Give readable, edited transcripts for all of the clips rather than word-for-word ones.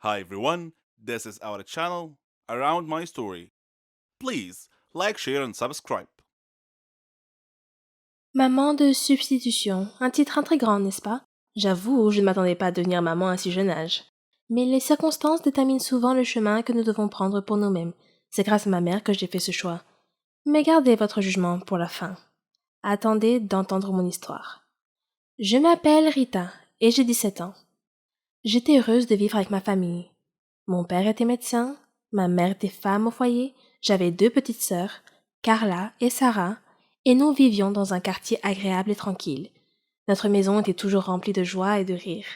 Hi everyone, this is our channel Around My Story. Please like, share and subscribe. Maman de substitution, un titre intriguant, n'est-ce pas? J'avoue, je ne m'attendais pas à devenir maman à un si jeune âge. Mais les circonstances déterminent souvent le chemin que nous devons prendre pour nous-mêmes. C'est grâce à ma mère que j'ai fait ce choix. Mais gardez votre jugement pour la fin. Attendez d'entendre mon histoire. Je m'appelle Rita et j'ai 17 ans. J'étais heureuse de vivre avec ma famille. Mon père était médecin, ma mère était femme au foyer, j'avais deux petites sœurs, Carla et Sarah, et nous vivions dans un quartier agréable et tranquille. Notre maison était toujours remplie de joie et de rire.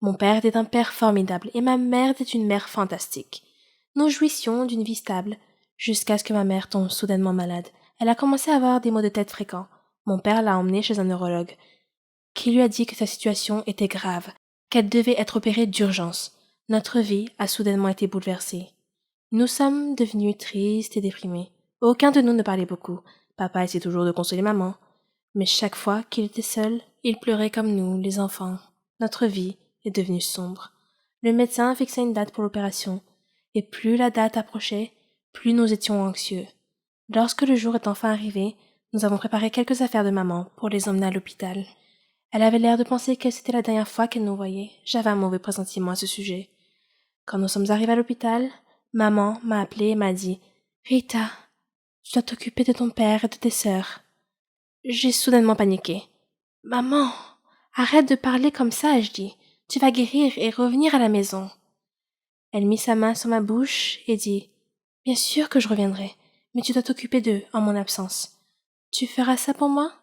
Mon père était un père formidable et ma mère était une mère fantastique. Nous jouissions d'une vie stable, jusqu'à ce que ma mère tombe soudainement malade. Elle a commencé à avoir des maux de tête fréquents. Mon père l'a emmenée chez un neurologue, qui lui a dit que sa situation était grave, qu'elle devait être opérée d'urgence. Notre vie a soudainement été bouleversée. Nous sommes devenus tristes et déprimés. Aucun de nous ne parlait beaucoup. Papa essayait toujours de consoler maman. Mais chaque fois qu'il était seul, il pleurait comme nous, les enfants. Notre vie est devenue sombre. Le médecin a fixé une date pour l'opération, et plus la date approchait, plus nous étions anxieux. Lorsque le jour est enfin arrivé, nous avons préparé quelques affaires de maman pour les emmener à l'hôpital. Elle avait l'air de penser que c'était la dernière fois qu'elle nous voyait. J'avais un mauvais pressentiment à ce sujet. Quand nous sommes arrivés à l'hôpital, maman m'a appelée et m'a dit « Rita, tu dois t'occuper de ton père et de tes sœurs. » J'ai soudainement paniqué. « Maman, arrête de parler comme ça, ai-je dit. Tu vas guérir et revenir à la maison. » Elle mit sa main sur ma bouche et dit « Bien sûr que je reviendrai, mais tu dois t'occuper d'eux en mon absence. Tu feras ça pour moi ?»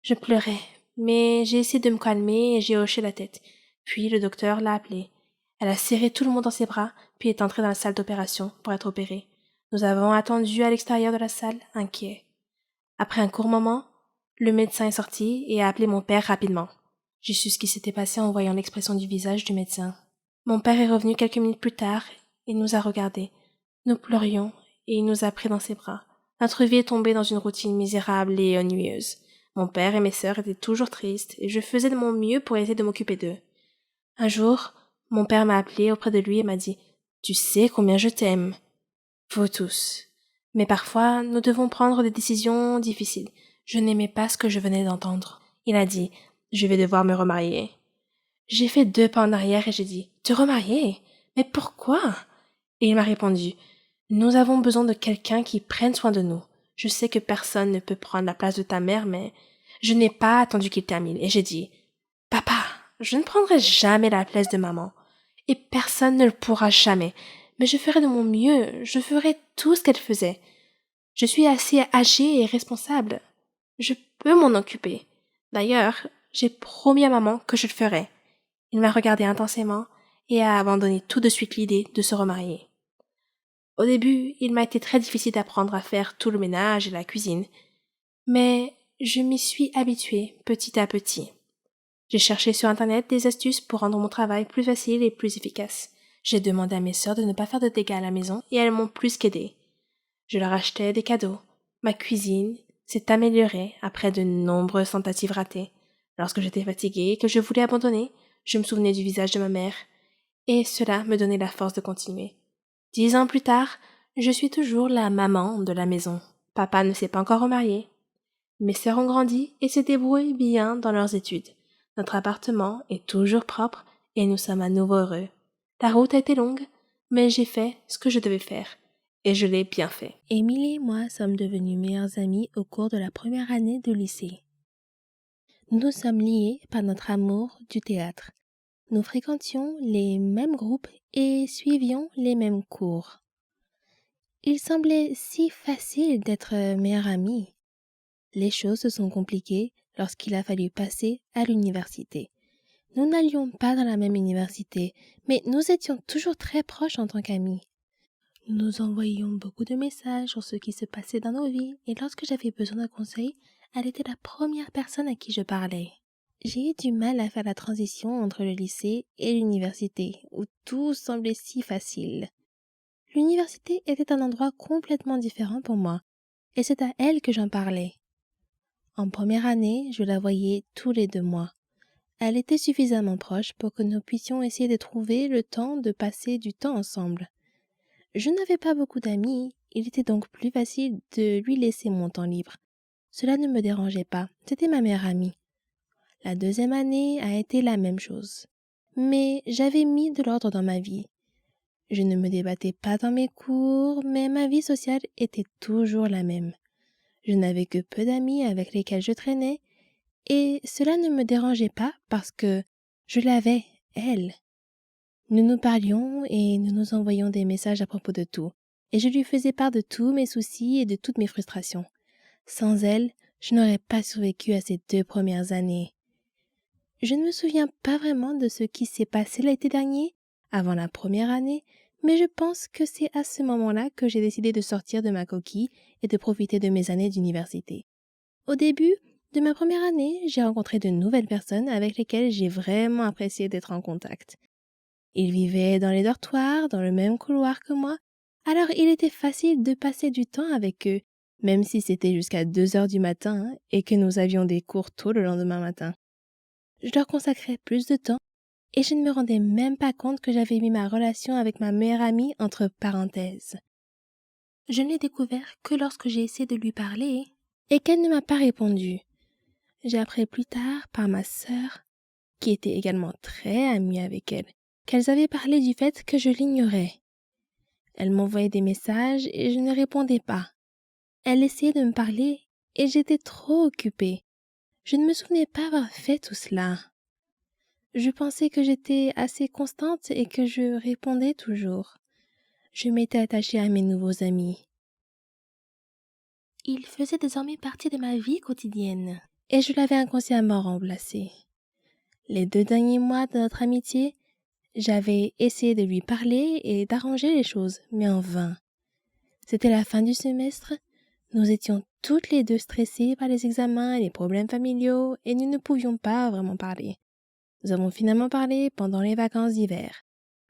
Je pleurais, mais j'ai essayé de me calmer et j'ai hoché la tête. Puis le docteur l'a appelée. Elle a serré tout le monde dans ses bras, puis est entrée dans la salle d'opération pour être opérée. Nous avons attendu à l'extérieur de la salle, inquiets. Après un court moment, le médecin est sorti et a appelé mon père rapidement. J'ai su ce qui s'était passé en voyant l'expression du visage du médecin. Mon père est revenu quelques minutes plus tard et nous a regardés. Nous pleurions et il nous a pris dans ses bras. Notre vie est tombée dans une routine misérable et ennuyeuse. Mon père et mes sœurs étaient toujours tristes et je faisais de mon mieux pour essayer de m'occuper d'eux. Un jour, mon père m'a appelé auprès de lui et m'a dit « Tu sais combien je t'aime. Vous tous. » Mais parfois, nous devons prendre des décisions difficiles. Je n'aimais pas ce que je venais d'entendre. Il a dit « Je vais devoir me remarier. » J'ai fait 2 pas en arrière et j'ai dit « Te remarier? Mais pourquoi ?» Et il m'a répondu « Nous avons besoin de quelqu'un qui prenne soin de nous. Je sais que personne ne peut prendre la place de ta mère, mais je n'ai pas attendu qu'il termine. » Et j'ai dit « Papa, je ne prendrai jamais la place de maman. Et personne ne le pourra jamais. Mais je ferai de mon mieux. Je ferai tout ce qu'elle faisait. Je suis assez âgée et responsable. Je peux m'en occuper. D'ailleurs, j'ai promis à maman que je le ferai. » Il m'a regardé intensément et a abandonné tout de suite l'idée de se remarier. Au début, il m'a été très difficile d'apprendre à faire tout le ménage et la cuisine, mais je m'y suis habituée petit à petit. J'ai cherché sur Internet des astuces pour rendre mon travail plus facile et plus efficace. J'ai demandé à mes sœurs de ne pas faire de dégâts à la maison et elles m'ont plus qu'aidée. Je leur achetais des cadeaux. Ma cuisine s'est améliorée après de nombreuses tentatives ratées. Lorsque j'étais fatiguée et que je voulais abandonner, je me souvenais du visage de ma mère, et cela me donnait la force de continuer. 10 ans plus tard, je suis toujours la maman de la maison. Papa ne s'est pas encore remarié. Mes sœurs ont grandi et se débrouillent bien dans leurs études. Notre appartement est toujours propre et nous sommes à nouveau heureux. La route a été longue, mais j'ai fait ce que je devais faire. Et je l'ai bien fait. Émilie et moi sommes devenues meilleures amies au cours de la première année de lycée. Nous sommes liés par notre amour du théâtre. Nous fréquentions les mêmes groupes et suivions les mêmes cours. Il semblait si facile d'être meilleures amies. Les choses se sont compliquées lorsqu'il a fallu passer à l'université. Nous n'allions pas dans la même université, mais nous étions toujours très proches en tant qu'amis. Nous envoyions beaucoup de messages sur ce qui se passait dans nos vies et lorsque j'avais besoin d'un conseil, elle était la première personne à qui je parlais. J'ai eu du mal à faire la transition entre le lycée et l'université, où tout semblait si facile. L'université était un endroit complètement différent pour moi, et c'est à elle que j'en parlais. En première année, je la voyais tous les 2 mois. Elle était suffisamment proche pour que nous puissions essayer de trouver le temps de passer du temps ensemble. Je n'avais pas beaucoup d'amis, il était donc plus facile de lui laisser mon temps libre. Cela ne me dérangeait pas, c'était ma meilleure amie. La deuxième année a été la même chose. Mais j'avais mis de l'ordre dans ma vie. Je ne me débattais pas dans mes cours, mais ma vie sociale était toujours la même. Je n'avais que peu d'amis avec lesquels je traînais, et cela ne me dérangeait pas parce que je l'avais, elle. Nous nous parlions et nous nous envoyions des messages à propos de tout, et je lui faisais part de tous mes soucis et de toutes mes frustrations. Sans elle, je n'aurais pas survécu à ces 2 premières années. Je ne me souviens pas vraiment de ce qui s'est passé l'été dernier, avant la première année, mais je pense que c'est à ce moment-là que j'ai décidé de sortir de ma coquille et de profiter de mes années d'université. Au début de ma première année, j'ai rencontré de nouvelles personnes avec lesquelles j'ai vraiment apprécié d'être en contact. Ils vivaient dans les dortoirs, dans le même couloir que moi, alors il était facile de passer du temps avec eux, même si c'était jusqu'à 2 heures du matin et que nous avions des cours tôt le lendemain matin. Je leur consacrais plus de temps et je ne me rendais même pas compte que j'avais mis ma relation avec ma meilleure amie entre parenthèses. Je ne l'ai découvert que lorsque j'ai essayé de lui parler et qu'elle ne m'a pas répondu. J'ai appris plus tard par ma sœur, qui était également très amie avec elle, qu'elles avaient parlé du fait que je l'ignorais. Elle m'envoyait des messages et je ne répondais pas. Elle essayait de me parler et j'étais trop occupée. Je ne me souvenais pas avoir fait tout cela. Je pensais que j'étais assez constante et que je répondais toujours. Je m'étais attachée à mes nouveaux amis. Ils faisaient désormais partie de ma vie quotidienne et je l'avais inconsciemment remplacé. Les 2 derniers mois de notre amitié, j'avais essayé de lui parler et d'arranger les choses, mais en vain. C'était la fin du semestre, nous étions toutes les deux stressées par les examens et les problèmes familiaux et nous ne pouvions pas vraiment parler. Nous avons finalement parlé pendant les vacances d'hiver.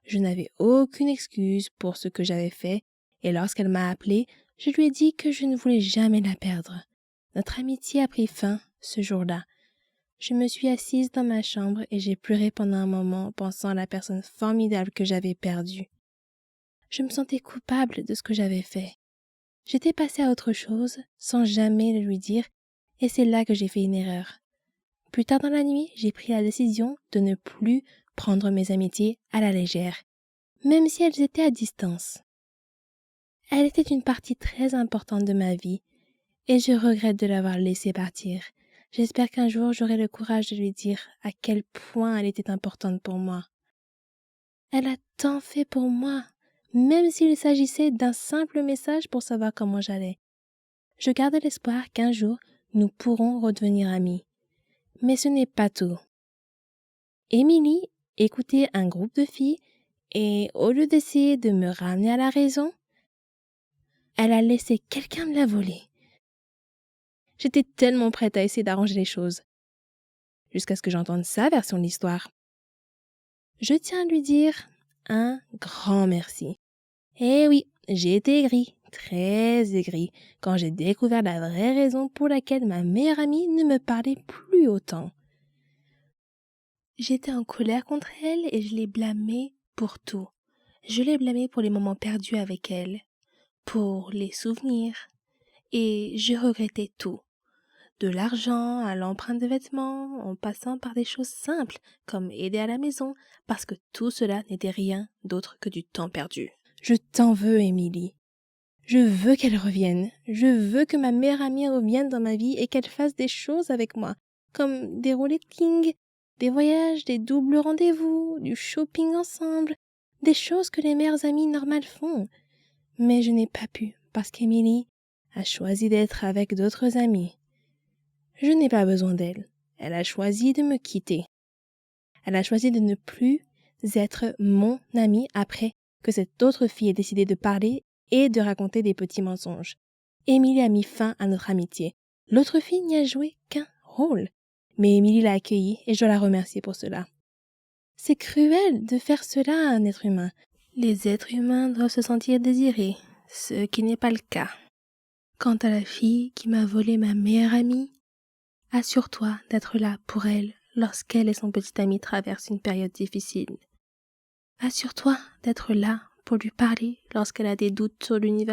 Je n'avais aucune excuse pour ce que j'avais fait et lorsqu'elle m'a appelée, je lui ai dit que je ne voulais jamais la perdre. Notre amitié a pris fin ce jour-là. Je me suis assise dans ma chambre et j'ai pleuré pendant un moment pensant à la personne formidable que j'avais perdue. Je me sentais coupable de ce que j'avais fait. J'étais passée à autre chose sans jamais le lui dire et c'est là que j'ai fait une erreur. Plus tard dans la nuit, j'ai pris la décision de ne plus prendre mes amitiés à la légère, même si elles étaient à distance. Elle était une partie très importante de ma vie et je regrette de l'avoir laissée partir. J'espère qu'un jour j'aurai le courage de lui dire à quel point elle était importante pour moi. Elle a tant fait pour moi, même s'il s'agissait d'un simple message pour savoir comment j'allais. Je garde l'espoir qu'un jour nous pourrons redevenir amis. Mais ce n'est pas tout. Émilie écoutait un groupe de filles et au lieu d'essayer de me ramener à la raison, elle a laissé quelqu'un me la voler. J'étais tellement prête à essayer d'arranger les choses, jusqu'à ce que j'entende sa version de l'histoire. Je tiens à lui dire un grand merci. Eh oui, j'ai été aigrie, très aigrie, quand j'ai découvert la vraie raison pour laquelle ma meilleure amie ne me parlait plus autant. J'étais en colère contre elle et je l'ai blâmée pour tout. Je l'ai blâmée pour les moments perdus avec elle, pour les souvenirs, et je regrettais tout. De l'argent à l'empreinte de vêtements, en passant par des choses simples comme aider à la maison, parce que tout cela n'était rien d'autre que du temps perdu. Je t'en veux, Émilie. Je veux qu'elle revienne. Je veux que ma meilleure amie revienne dans ma vie et qu'elle fasse des choses avec moi, comme des roulings, des voyages, des doubles rendez-vous, du shopping ensemble, des choses que les meilleures amies normales font. Mais je n'ai pas pu, parce qu'Émilie a choisi d'être avec d'autres amis. Je n'ai pas besoin d'elle. Elle a choisi de me quitter. Elle a choisi de ne plus être mon amie après que cette autre fille ait décidé de parler et de raconter des petits mensonges. Émilie a mis fin à notre amitié. L'autre fille n'y a joué qu'un rôle. Mais Émilie l'a accueillie et je dois la remercier pour cela. C'est cruel de faire cela à un être humain. Les êtres humains doivent se sentir désirés, ce qui n'est pas le cas. Quant à la fille qui m'a volé ma meilleure amie, assure-toi d'être là pour elle lorsqu'elle et son petit ami traversent une période difficile. Assure-toi d'être là pour lui parler lorsqu'elle a des doutes sur l'univers